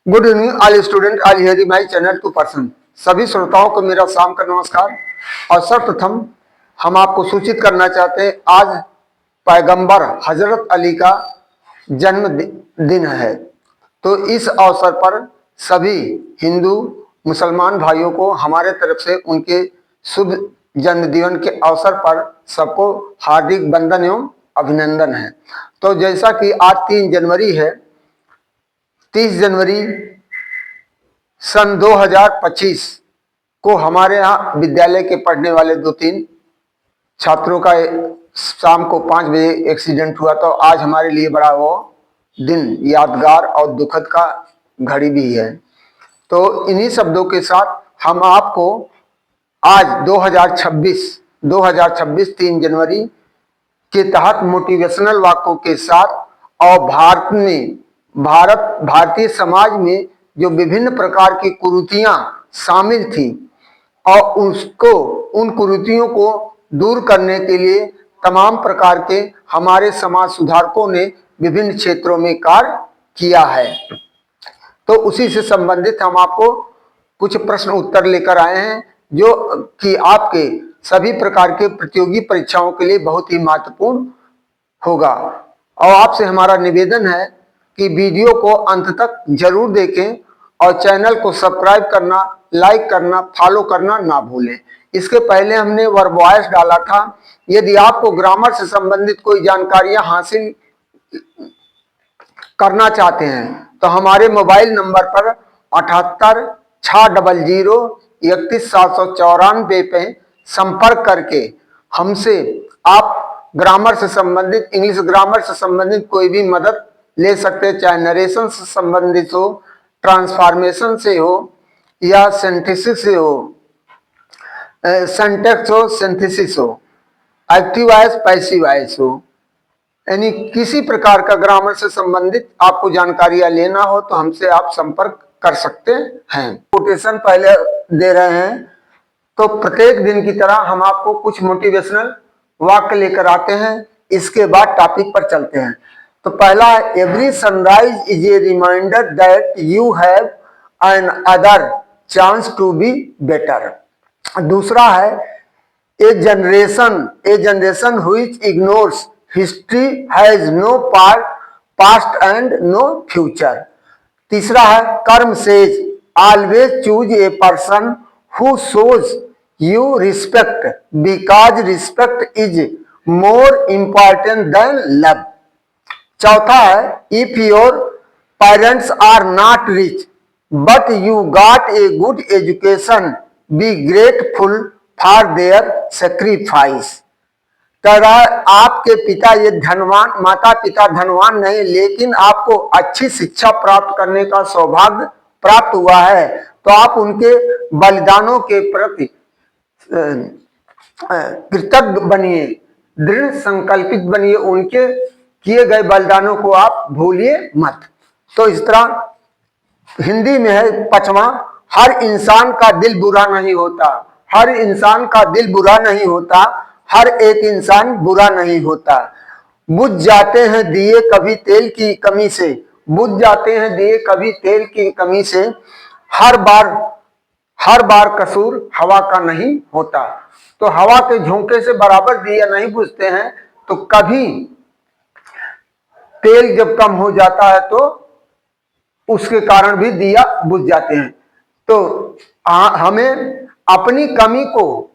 Good evening all student, all here my channel to person. सभी श्रोताओं को मेरा शाम का नमस्कार। और सर्वप्रथम हम आपको सूचित करना चाहते हैं, आज पैगंबर हजरत अली का जन्म दिन है। तो इस अवसर पर सभी हिंदू मुसलमान भाइयों को हमारे तरफ से उनके शुभ जन्मदिन के अवसर पर सबको हार्दिक वंदन एवं अभिनंदन है। तो जैसा कि आज 3 जनवरी है, 30 जनवरी सन 2025 को हमारे यहाँ विद्यालय के पढ़ने वाले 2-3 छात्रों का शाम को 5 बजे एक्सीडेंट हुआ। तो आज हमारे लिए बड़ा वो दिन यादगार और दुखद का घड़ी भी है। तो इन्हीं शब्दों के साथ हम आपको आज 2026 3 जनवरी के तहत मोटिवेशनल वाक्यों के साथ और भारतीय समाज में जो विभिन्न प्रकार की कुरीतियां शामिल थी और उन कुरीतियों को दूर करने के लिए तमाम प्रकार के हमारे समाज सुधारकों ने विभिन्न क्षेत्रों में कार्य किया है। तो उसी से संबंधित हम आपको कुछ प्रश्न उत्तर लेकर आए हैं, जो कि आपके सभी प्रकार के प्रतियोगी परीक्षाओं के लिए बहुत ही महत्वपूर्ण होगा। और आपसे हमारा निवेदन है कि वीडियो को अंत तक जरूर देखें और चैनल को सब्सक्राइब करना, लाइक करना, फॉलो करना ना भूलें। इसके पहले हमने वर्ब वॉइस डाला था। यदि आपको ग्रामर से संबंधित कोई जानकारियां हासिल करना चाहते हैं तो हमारे मोबाइल नंबर पर 78-600-31794 पे संपर्क करके हमसे आप ग्रामर से संबंधित, इंग्लिश ग्रामर से संबंधित कोई भी मदद ले सकते हैं, चाहे नरेशन से संबंधित हो, ट्रांसफॉर्मेशन से हो या सिंथेसिस से हो, सिंटैक्स हो, सिंथेसिस हो, एक्टिव वॉइस, पैसिव वॉइस हो, यानी किसी प्रकार का ग्रामर से संबंधित आपको जानकारियां लेना हो तो हमसे आप संपर्क कर सकते हैं। कोटेशन पहले दे रहे हैं, तो प्रत्येक दिन की तरह हम आपको कुछ मोटिवेशनल वाक्य लेकर आते हैं। इसके बाद टॉपिक पर चलते हैं। तो पहला है, every sunrise is a reminder that you have an other chance to be better. दूसरा है, a generation which ignores history has no past and no future. तीसरा है, karma says always choose a person who shows you respect because respect is more important than love. चौथा है, if your parents are not rich but you got a good education be grateful for their sacrifice. आपके पिता ये धनवान, माता पिता धनवान नहीं, लेकिन आपको अच्छी शिक्षा प्राप्त करने का सौभाग्य प्राप्त हुआ है, तो आप उनके बलिदानों के प्रति कृतज्ञ बनिए, दृढ़ संकल्पित बनिए, उनके किए गए बलिदानों को आप भूलिए मत। तो इस तरह हिंदी में है 5वां, हर इंसान का दिल बुरा नहीं होता, हर इंसान का दिल बुरा नहीं होता, हर एक इंसान बुरा नहीं होता। बुझ जाते हैं दिए कभी तेल की कमी से, बुझ जाते हैं दिए कभी तेल की कमी से, हर बार कसूर हवा का नहीं होता। तो हवा के झोंके से बराबर दिया नहीं बुझते हैं, तो कभी तेल जब कम हो जाता है तो उसके कारण भी दिया बुझ जाते हैं। तो हमें अपनी कमी को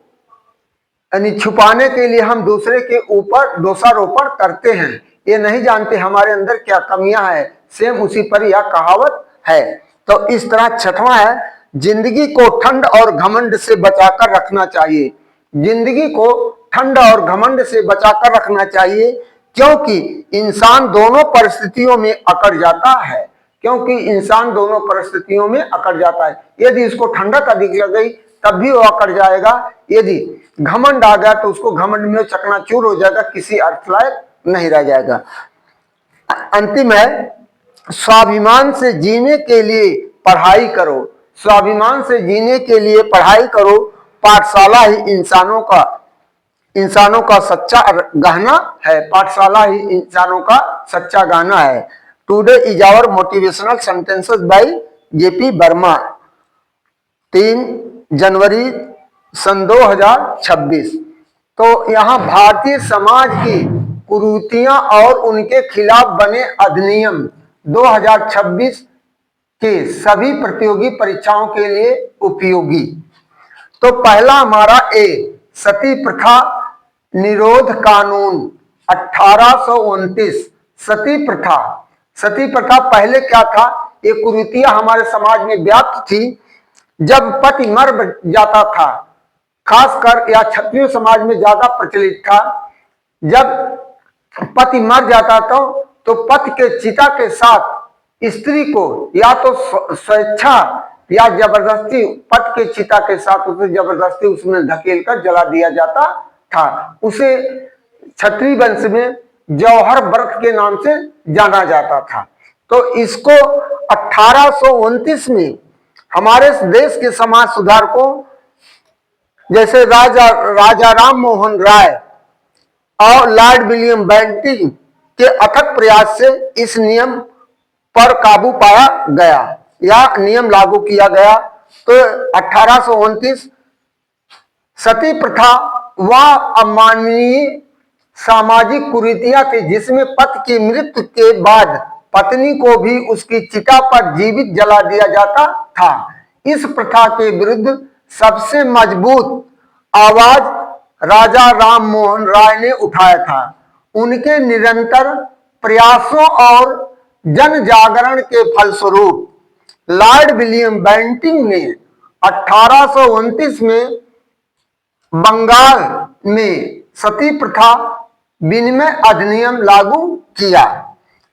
यानी छुपाने के लिए हम दूसरे के ऊपर दोषारोपण करते हैं, ये नहीं जानते हमारे अंदर क्या कमियां हैं। सेम उसी पर यह कहावत है। तो इस तरह 6वां है, जिंदगी को ठंड और घमंड से बचाकर रखना चाहिए। जिंदगी को ठंड और घमंड से बचाकर रखना चाहिए, क्योंकि इंसान दोनों परिस्थितियों में अकड़ जाता है। क्योंकि इंसान दोनों परिस्थितियों में अकड़ जाता है। यदि इसको ठंडक अधिक लग गई तब भी वो अकड़ जाएगा, यदि घमंड आ गया तो उसको घमंड में चकनाचूर हो जाएगा, किसी अर्थ लायक नहीं रह जाएगा। अंतिम है, स्वाभिमान से जीने के लिए पढ़ाई करो। स्वाभिमान से जीने के लिए पढ़ाई करो, पाठशाला ही इंसानों का सच्चा गहना है। पाठशाला ही इंसानों का सच्चा गहना है। Today is our motivational sentences by JP Verma, 3 जनवरी सन 2026। तो यहाँ भारतीय समाज की कुरीतियां और उनके खिलाफ बने अधिनियम 2026 के सभी प्रतियोगी परीक्षाओं के लिए उपयोगी। तो पहला हमारा ए, सती प्रथा निरोध कानून 1829। सती प्रथा पहले क्या था? ये कुरीतियां हमारे समाज में व्याप्त थी। जब पति मर जाता था, खासकर या क्षत्रिय समाज में ज्यादा प्रचलित था, जब पति मर जाता था तो पति के चिता के साथ स्त्री को या तो स्वेच्छा या जबरदस्ती पति के चिता के साथ उसे जबरदस्ती उसमें धकेल कर जला दिया जाता था। उसे क्षत्रिय वंश में जौहर व्रत के नाम से जाना जाता था। तो इसको 1829 में हमारे देश के समाज सुधारकों जैसे राजा राम मोहन राय और लॉर्ड विलियम बेंटिंक के अथक प्रयास से इस नियम पर काबू पाया गया या नियम लागू किया गया। तो 1829 सती प्रथा वह अमानवीय सामाजिक कुरीतियां थी जिसमें पति की मृत्यु के बाद पत्नी को भी उसकी चिता पर जीवित जला दिया जाता था। इस प्रथा के विरुद्ध सबसे मजबूत आवाज राजा राम मोहन राय ने उठाया था। उनके निरंतर प्रयासों और जन जागरण के फलस्वरूप लॉर्ड विलियम बेंटिंक ने 1829 में बंगाल में सती प्रथा विनिमय अधिनियम लागू किया।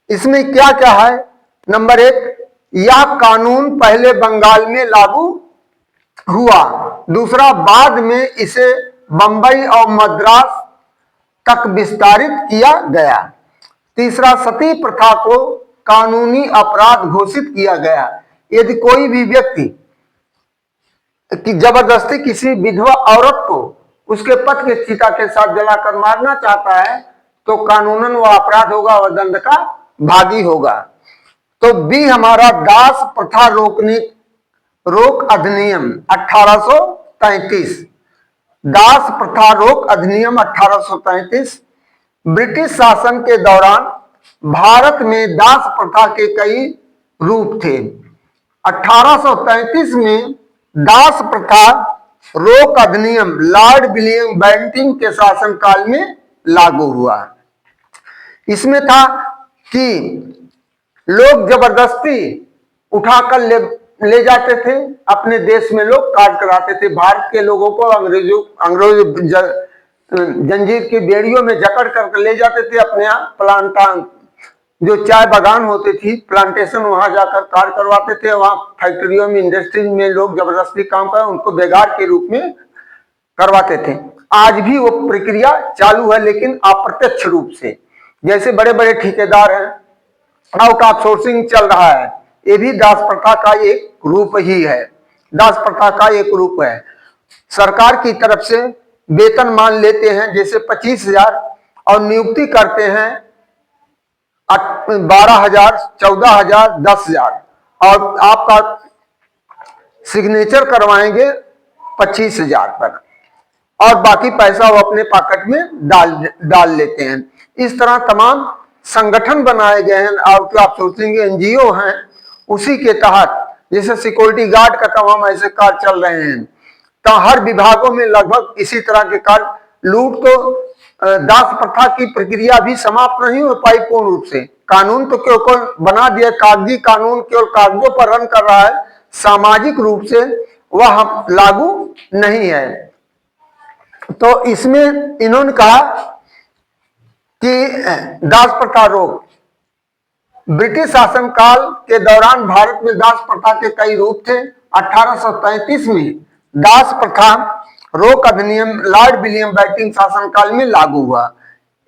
इसमें क्या क्या है? नंबर 1, यह कानून पहले बंगाल में लागू हुआ। दूसरा, बाद में इसे बंबई और मद्रास तक विस्तारित किया गया। तीसरा, सती प्रथा को कानूनी अपराध घोषित किया गया। यदि कोई भी व्यक्ति की जबरदस्ती किसी विधवा औरत को उसके पति के चिता के साथ जलाकर मारना चाहता है तो कानूनन वह अपराध होगा, वह दंड का भागी होगा। तो बी हमारा दास प्रथा रोक अधिनियम 1833। दास प्रथा रोक अधिनियम 1833 ब्रिटिश शासन के दौरान भारत में दास प्रथा के कई रूप थे। 1833 में दास प्रथा रोक अधिनियम लॉर्ड विलियम बेंटिंक के शासनकाल में लागू हुआ। इसमें था कि लोग जबरदस्ती उठाकर ले जाते थे, अपने देश में लोग कार्य कराते थे। भारत के लोगों को अंग्रेज जंजीर की बेड़ियों में जकड़ करके ले जाते थे अपने यहाँ जो चाय बागान होती थी, प्लांटेशन, वहां जाकर कार्य करवाते थे। वहां फैक्ट्रियों में, इंडस्ट्रीज में लोग जबरदस्ती काम कर उनको बेगार के रूप में करवाते थे। आज भी वो प्रक्रिया चालू है, लेकिन अप्रत्यक्ष रूप से। जैसे बड़े बड़े ठेकेदार हैं, आउट ऑफ सोर्सिंग चल रहा है, ये भी दास प्रथा का एक रूप ही है। दास प्रथा का एक रूप है। सरकार की तरफ से वेतन मान लेते हैं जैसे 25,000 और नियुक्ति करते हैं 12,000, 14,000, 10,000 और आपका सिग्नेचर करवाएंगे 25,000 पर और बाकी पैसा वो अपने पॉकेट में डाल लेते हैं। इस तरह तमाम संगठन बनाए गए हैं, आउट ऑफ सोर्सिंग एनजीओ हैं। उसी के तहत जैसे सिक्योरिटी गार्ड का तमाम ऐसे कार्य चल रहे हैं। तो हर विभागों में लगभग इसी तरह के कार्य। लूट तो दास प्रथा की प्रक्रिया भी समाप्त नहीं हो पाई पूर्ण रूप से। कानून तो केवल बना दिया, कागजी कानून केवल कागजों पर रन कर रहा है, सामाजिक रूप से वह लागू नहीं है। तो इसमें इन्होंने कहा कि दास प्रथा रोक। ब्रिटिश शासनकाल के दौरान भारत में दास प्रथा के कई रूप थे। 1833 में दास प्रथा रोक अधिनियम लॉर्ड विलियम बेंटिंक शासनकाल में लागू हुआ।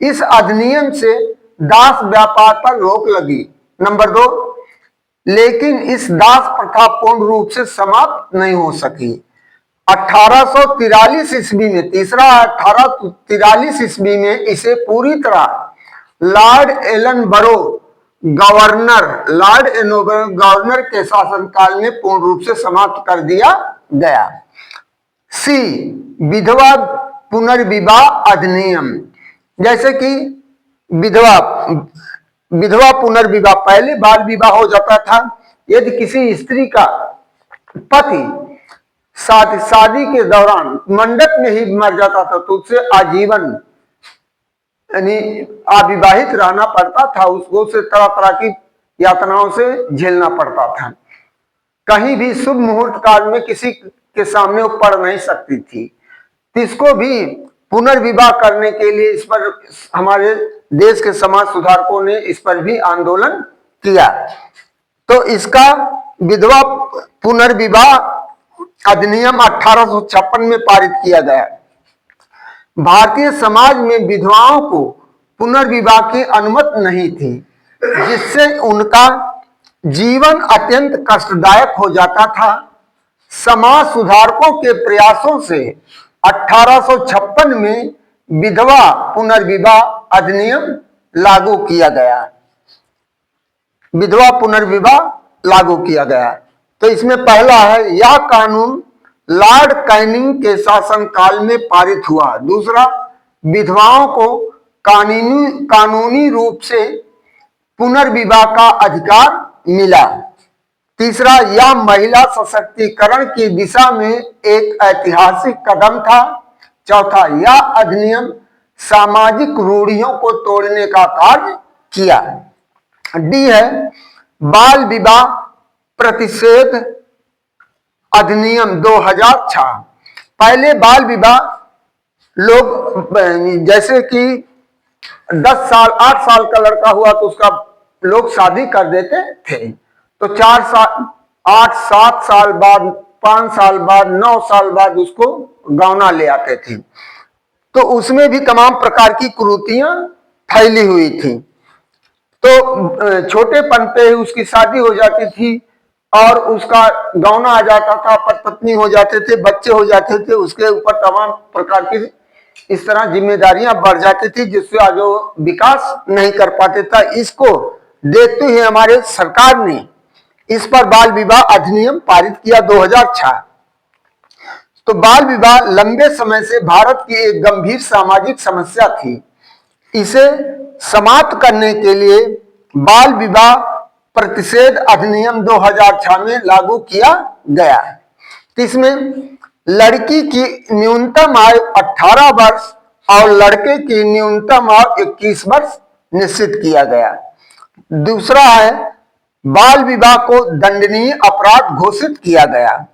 इस अधिनियम से दास व्यापार पर रोक लगी। नंबर 2, लेकिन इस दास प्रथा पूर्ण रूप से समाप्त नहीं हो सकी। 1843 ईस्वी में, तीसरा 1843 ईस्वी में इसे पूरी तरह लॉर्ड एलन बरो गवर्नर लॉर्ड एनोबल गवर्नर के शासनकाल में पूर्ण रूप से समाप्त कर दिया गया। सी, विधवा पुनर्विवाह अधिनियम। जैसे कि विधवा पुनर्विवाह, पहले बाल विवाह हो जाता था। यदि किसी स्त्री का पति शादी के दौरान मंडप में ही मर जाता था तो उससे आजीवन यानी अविवाहित रहना पड़ता था, उसको से तरह तरह की यातनाओं से झेलना पड़ता था। कहीं भी शुभ मुहूर्त काल में किसी के सामने वो पढ़ नहीं सकती थी। इसको भी पुनर्विवाह करने के लिए इस पर हमारे देश के समाज सुधारकों ने इस पर भी आंदोलन किया। तो इसका विधवा पुनर्विवाह अधिनियम 1856 में पारित किया गया। भारतीय समाज में विधवाओं को पुनर्विवाह की अनुमति नहीं थी, जिससे उनका जीवन अत्यंत कष्टदायक हो जाता था। समाज सुधारकों के प्रयासों से 1856 में विधवा पुनर्विवाह अधिनियम लागू किया गया। विधवा पुनर्विवाह लागू किया गया। तो इसमें पहला है, यह कानून लॉर्ड कैनिंग के शासनकाल में पारित हुआ। दूसरा, विधवाओं को कानूनी रूप से पुनर्विवाह का अधिकार मिला। तीसरा, यह महिला सशक्तिकरण की दिशा में एक ऐतिहासिक कदम था। चौथा, यह अधिनियम सामाजिक रूढ़ियों को तोड़ने का कार्य किया। डी है, बाल विवाह प्रतिषेध अधिनियम 2006। पहले बाल विवाह लोग जैसे कि 10 साल 8 साल का लड़का हुआ तो उसका लोग शादी कर देते थे। तो 4 साल 8 7 साल बाद 5 साल बाद 9 साल बाद उसको गौना ले आते थे। तो उसमें भी तमाम प्रकार की कुरीतियां फैली हुई थी। तो छोटेपन पे उसकी शादी हो जाती थी और उसका गौना आ जाता था, पत्नी हो जाते थे, बच्चे हो जाते थे, उसके ऊपर तमाम प्रकार की इस तरह जिम्मेदारियां बढ़ जाती थी, जिससे आज वो विकास नहीं कर पाते था। इसको देखते हुए हमारे सरकार ने इस पर बाल विवाह अधिनियम पारित किया 2006। तो बाल विवाह लंबे समय से भारत की एक गंभीर सामाजिक समस्या थी। इसे समाप्त करने के लिए बाल विवाह प्रतिषेध अधिनियम 2006 में लागू किया गया। इसमें लड़की की न्यूनतम आयु 18 वर्ष और लड़के की न्यूनतम आयु 21 वर्ष निश्चित किया गया। दूसरा है, बाल विवाह को दंडनीय अपराध घोषित किया गया।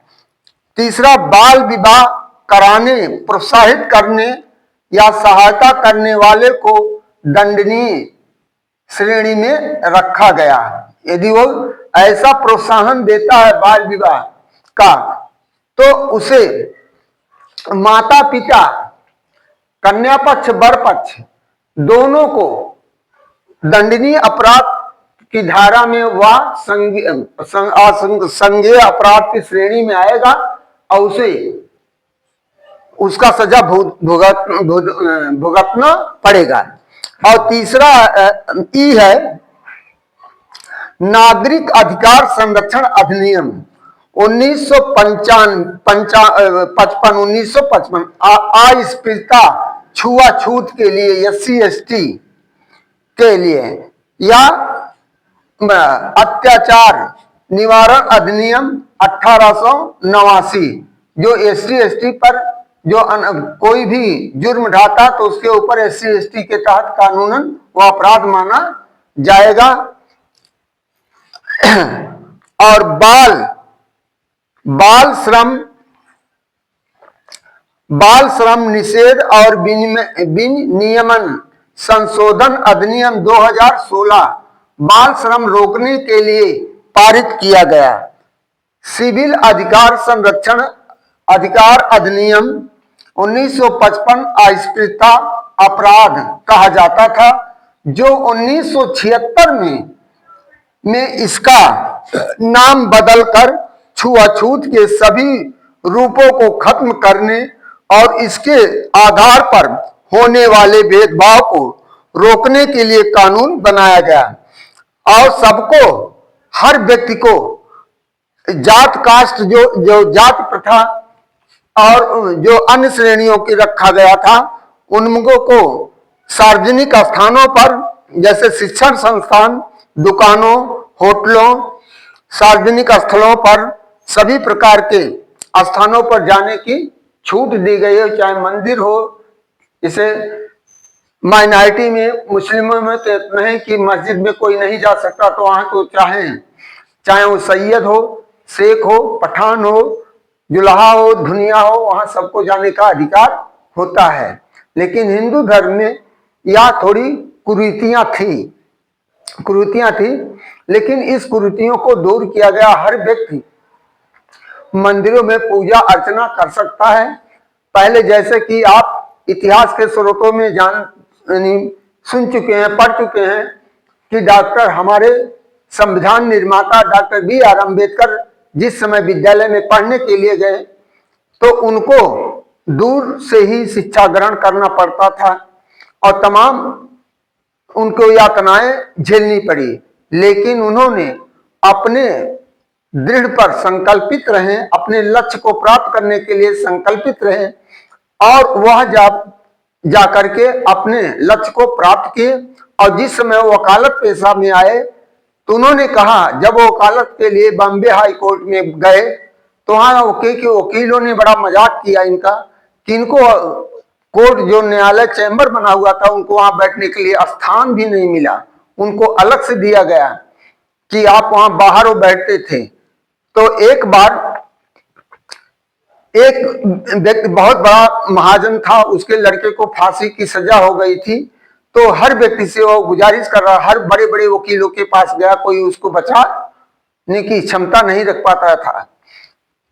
तीसरा, बाल विवाह कराने, प्रोत्साहित करने या सहायता करने वाले को दंडनीय श्रेणी में रखा गया। यदि वो ऐसा प्रोत्साहन देता है बाल विवाह का तो उसे माता पिता, कन्या पक्ष, वर पक्ष दोनों को दंडनीय अपराध की धारा में वह संज्ञेय अपराध की श्रेणी में आएगा और उसे उसका सजा भुगतना पड़ेगा। और तीसरा ई है, नागरिक अधिकार संरक्षण अधिनियम 1955 अस्पृश्यता, छुआछूत के लिए, SC ST के लिए, या अत्याचार निवारण अधिनियम 1889 जो SC ST पर जो कोई भी जुर्म ढाता तो उसके ऊपर SC ST के तहत कानूनन वो अपराध माना जाएगा। और बाल श्रम निषेध और विनियमन संशोधन अधिनियम 2016 बाल श्रम रोकने के लिए पारित किया गया। सिविल अधिकार संरक्षण अधिकार अधिनियम 1955 अस्पृश्यता अपराध कहा जाता था, जो 1976 में इसका नाम बदलकर छुआछूत के सभी रूपों को खत्म करने और इसके आधार पर होने वाले भेदभाव को रोकने के लिए कानून बनाया गया। और सबको, हर व्यक्ति को जात कास्ट जो जात प्रथा और जो अन्य श्रेणियों की रखा गया था, उनको को सार्वजनिक स्थानों पर जैसे शिक्षण संस्थान, दुकानों, होटलों, सार्वजनिक स्थलों पर सभी प्रकार के स्थानों पर जाने की छूट दी गई है। चाहे मंदिर हो, इसे माइनॉरिटी में मुस्लिमों में तो इतना है कि मस्जिद में कोई नहीं जा सकता, तो वहां तो चाहे वो सैयद हो, शेख हो, पठान हो, जुल्हा हो, धुनिया हो, वहां सबको जाने का अधिकार होता है। लेकिन हिंदू धर्म में यह थोड़ी कुरीतियां थी, लेकिन इस कुरीतियों को दूर किया गया। हर व्यक्ति मंदिरों में पूजा अर्चना कर सकता है। पहले जैसे कि आप इतिहास के स्रोतों में सुन चुके हैं, पढ़ चुके हैं कि डॉक्टर, हमारे संविधान निर्माता डॉक्टर B.R. अम्बेडकर जिस समय विद्यालय में पढ़ने के लिए गए तो उनको दूर से ही शिक्षा ग्रहण करना पड़ता था और तमाम उनको यातनाएं झेलनी पड़ी, लेकिन उन्होंने अपने दृढ़ पर संकल्पित रहे, अपने लक्ष्य को प्राप्त करने के लिए संकल्पित रहे और वह जाकर के अपने लक्ष्य को प्राप्त किए। और जिस समय वो वकालत पेशा में आए तो उन्होंने कहा, जब वो वकालत के लिए बॉम्बे हाई कोर्ट में गए तो वहां वकीलों ने बड़ा मजाक किया इनका कि इनको कोर्ट जो न्यायालय चैम्बर बना हुआ था, उनको वहां बैठने के लिए स्थान भी नहीं मिला, उनको अलग से दिया गया कि आप वहां बाहर वो बैठते थे। तो एक बार एक व्यक्ति बहुत बड़ा महाजन था, उसके लड़के को फांसी की सजा हो गई थी, तो हर व्यक्ति से वो गुजारिश कर रहा, हर बड़े बड़े वकीलों के पास गया, कोई उसको बचाने की क्षमता नहीं रख पाता था।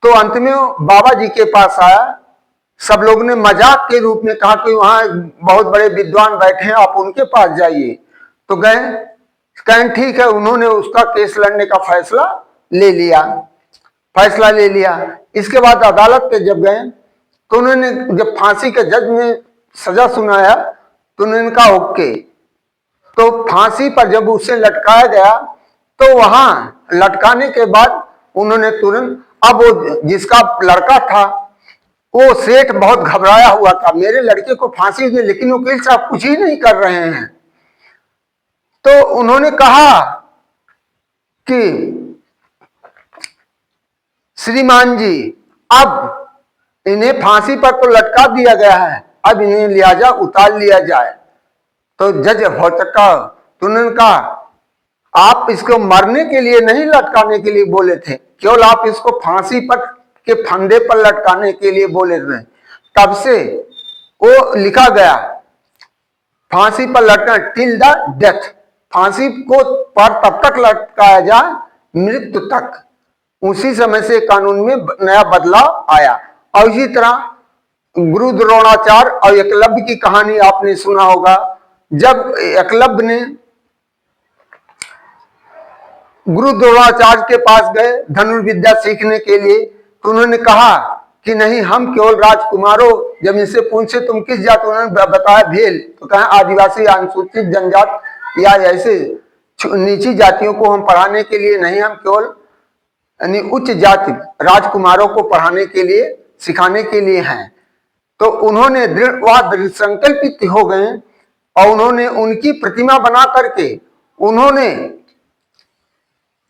तो अंत में बाबा जी के पास आया। सब लोग ने मजाक के रूप में कहा कि वहां बहुत बड़े विद्वान बैठे हैं, आप उनके पास जाइए। तो गए, कहें ठीक है। उन्होंने उसका केस लड़ने का फैसला ले लिया। इसके बाद अदालत पे जब गए तो उन्होंने जब फांसी के जज ने सजा सुनाया तो उन्होंने कहा ओके। तो फांसी पर जब उसे लटकाया गया तो वहां लटकाने के बाद उन्होंने तुरंत, अब वो जिसका लड़का था वो सेठ बहुत घबराया हुआ था, मेरे लड़के को फांसी दी, लेकिन वकील साहब कुछ ही नहीं कर रहे हैं। तो उन्होंने कहा कि श्रीमान जी, अब इन्हें फांसी पर तो लटका दिया गया है, अब इन्हें लिहाजा उतार लिया जाए। तो जज भौचक्का, तो उन्होंने कहा आप इसको मरने के लिए नहीं लटकाने के लिए बोले थे, केवल आप इसको फांसी पर के फंदे पर लटकाने के लिए बोले थे। तब से वो लिखा गया फांसी पर लटका टिल द डेथ, फांसी को पर तब तक लटकाया जाए मृत्यु तक। उसी समय से कानून में नया बदलाव आया। और इसी तरह गुरु द्रोणाचार्य और एकलव्य की कहानी आपने सुना होगा। जब एकलव्य ने गुरु द्रोणाचार्य के पास गए धनुर्विद्या सीखने के लिए, तो उन्होंने कहा कि नहीं, हम केवल राजकुमारों, जब इनसे पूछे तुम किस जात, उन्होंने बताया भेल, तो कहा आदिवासी, अनुसूचित जनजात या ऐसे नीची जातियों को हम पढ़ाने के लिए नहीं, हम केवल उच्च जाति राजकुमारों को पढ़ाने के लिए, सिखाने के लिए हैं। तो उन्होंने दृढ़ संकल्पित हो गए और उन्होंने उनकी प्रतिमा बना करके उन्होंने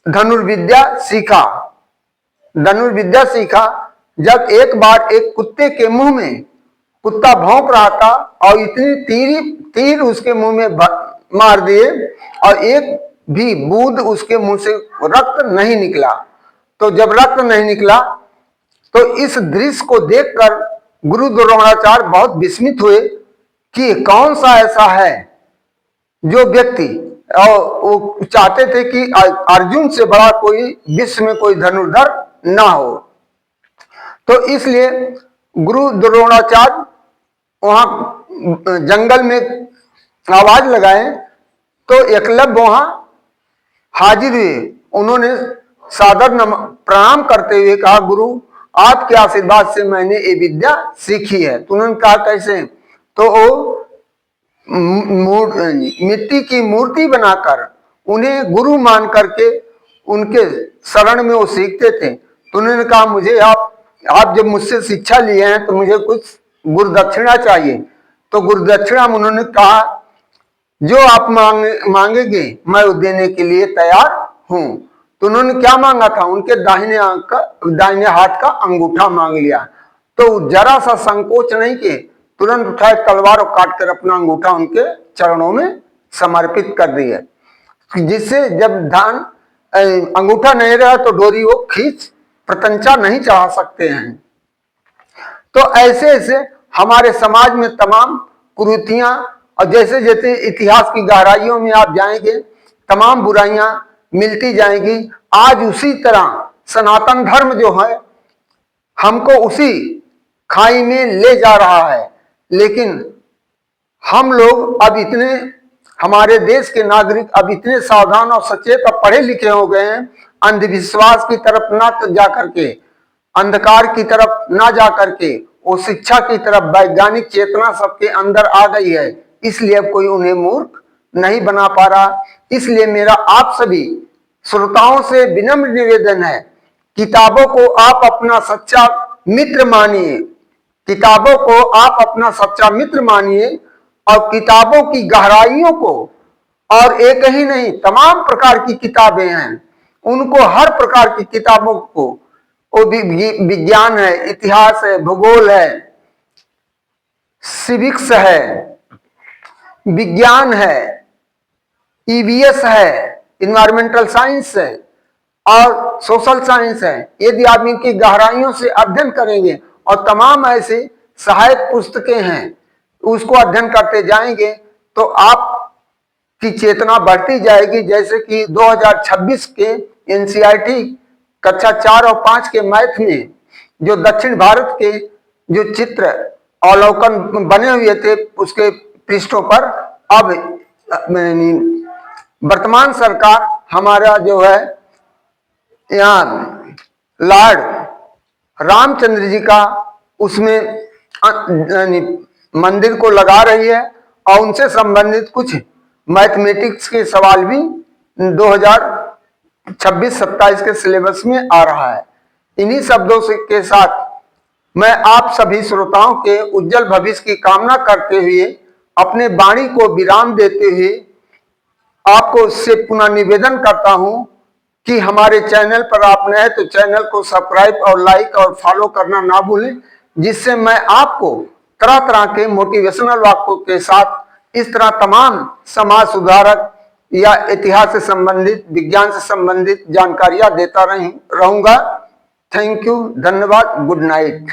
धनुर्विद्या सीखा। जब एक बार एक कुत्ते के मुंह में, कुत्ता भौंक रहा था और इतनी तीर उसके मुंह में मार दिए और एक भी बूंद उसके मुंह से रक्त नहीं निकला। तो जब रक्त नहीं निकला तो इस दृश्य को देखकर गुरु द्रोणाचार्य बहुत विस्मित हुए कि कौन सा ऐसा है जो व्यक्ति, और वो चाहते थे कि अर्जुन से बड़ा कोई विश्व में कोई धनुर्धर ना हो। तो इसलिए गुरु द्रोणाचार्य वहां जंगल में आवाज लगाए तो एकलव्य वहां हाजिर हुए। उन्होंने सादर प्रणाम करते हुए कहा, गुरु आपके आशीर्वाद से मैंने ये विद्या सीखी है। तो उन्होंने कहा कैसे? तो वो मिट्टी की मूर्ति बनाकर उन्हें गुरु मान करके उनके शरण में वो सीखते थे। तो उन्होंने कहा मुझे आप जब मुझसे शिक्षा लिए हैं तो मुझे कुछ गुरुदक्षिणा चाहिए। तो गुरुदक्षिणा में उन्होंने कहा जो आप मांगेंगे मैं वो देने के लिए तैयार हूं। तो उन्होंने क्या मांगा था, उनके दाहिने हाथ का अंगूठा मांग लिया। तो जरा सा संकोच नहीं किए, तुरंत उठाए तलवार और काट कर अपना अंगूठा उनके चरणों में समर्पित कर दिया, जिससे जब अंगूठा नहीं रहा तो डोरी वो खींच प्रतंचा नहीं चढ़ा सकते हैं। तो ऐसे ऐसे हमारे समाज में तमाम कुरीतियां, और जैसे जैसे इतिहास की गहराइयों में आप जाएंगे तमाम बुराइयां मिलती जाएंगी। आज उसी तरह सनातन धर्म जो है हमको उसी खाई में ले जा रहा है। लेकिन हम लोग अब इतने, हमारे देश के नागरिक अब इतने सावधान और सचेत और पढ़े लिखे हो गए हैं, अंधविश्वास की तरफ ना जा करके, अंधकार की तरफ ना जा करके वो शिक्षा की तरफ वैज्ञानिक चेतना सबके अंदर आ गई है। इसलिए अब कोई उन्हें मूर्ख नहीं बना पा रहा। इसलिए मेरा आप सभी श्रोताओं से विनम्र निवेदन है, किताबों को आप अपना सच्चा मित्र मानिए, किताबों को आप अपना सच्चा मित्र मानिए और किताबों की गहराइयों को, और एक ही नहीं तमाम प्रकार की किताबें हैं, उनको हर प्रकार की किताबों को, वो विज्ञान है, इतिहास है, भूगोल है, सिविक्स है, विज्ञान है, ईवीएस है, इन्वायरमेंटल साइंस है और सोशल साइंस है। यदि आप इनकी गहराइयों से अध्ययन करेंगे और तमाम ऐसे सहायक पुस्तकें हैं उसको अध्ययन करते जाएंगे तो आप की चेतना बढ़ती जाएगी। जैसे कि 2026 के एनसीईआरटी कक्षा 4 और 5 के मैथ में जो दक्षिण भारत के जो चित्र अवलोकन बने हुए थे उसके पृष्ठों पर अब वर्तमान सरकार हमारा जो है यहाँ लॉर्ड रामचंद्र जी का उसमें मंदिर को लगा रही है और उनसे संबंधित कुछ मैथमेटिक्स के सवाल भी 2026-27 के सिलेबस में आ रहा है। इन्हीं शब्दों से के साथ मैं आप सभी श्रोताओं के उज्जवल भविष्य की कामना करते हुए अपने वाणी को विराम देते हुए आपको इससे पुनः निवेदन करता हूं कि हमारे चैनल पर आप नए तो चैनल को सब्सक्राइब और लाइक और फॉलो करना ना भूलें, जिससे मैं आपको तरह तरह के मोटिवेशनल वाक्यों के साथ इस तरह तमाम समाज सुधारक या इतिहास से संबंधित, विज्ञान से संबंधित जानकारियां देता रहूंगा। थैंक यू, धन्यवाद, गुड नाइट।